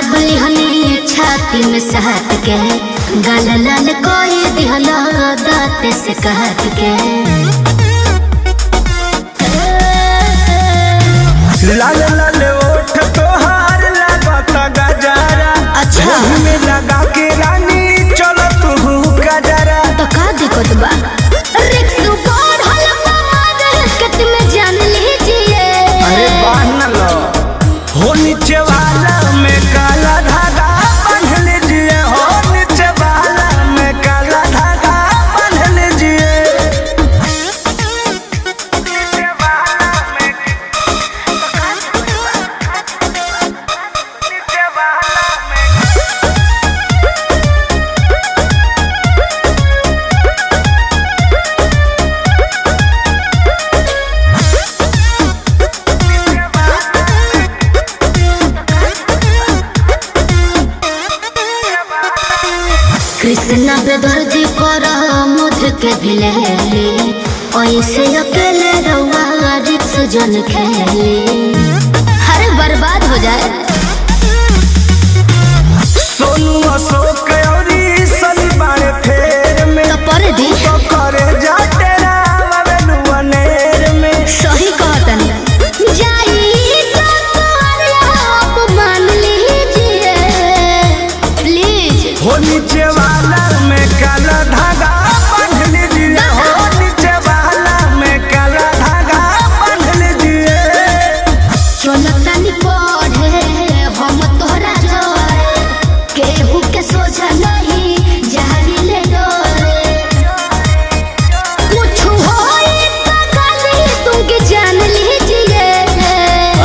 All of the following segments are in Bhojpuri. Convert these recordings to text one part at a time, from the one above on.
दाबली हनी छाती में सहत के गल लाल कोई दिहला दांत से कहत के लाल लाल ओठ तोहार लागता गजरा। अच्छा में लगा के रानी चलो तू गजरा। तो का दिक्कत बा रिक्स बढ़ल मार कट में जान लीजिए। अरे बांध लो हो नीचे वाला में काला धागा बांध लीजिए। हो नीचे वाला में काला धागा बांध लीजिए। कृष्णा बेदर्दी पर मुझ के भिलेली ऐसे अकेले रउआ रिक्स जन खेली हर बर्बाद हो जाए। सोनू अशोक औरी सनी बाड़े फेर में तो पर दी तो करे जा तेरा वेलुआ नेर में। सही कहतन जाई तो आप मान लीजिए प्लीज। हो नीचे वाला में काला धागा बांध लीजिए। हो नीचे वाला में काला धागा बांध लीजिए। चलतनी पढ़े हम तोहरा जोरे केहू के सोचा नहीं जारी ले डोरे कुछ होई तो गाली दूंगी जान लीजिए।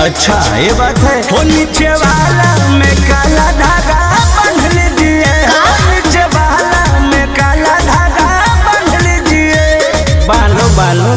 अच्छा ये बात है। हो नीचे वाला में काला धागा बांध लीजिए। हो नीचे वाला में काला धागा बांध लीजिए। बालो बालो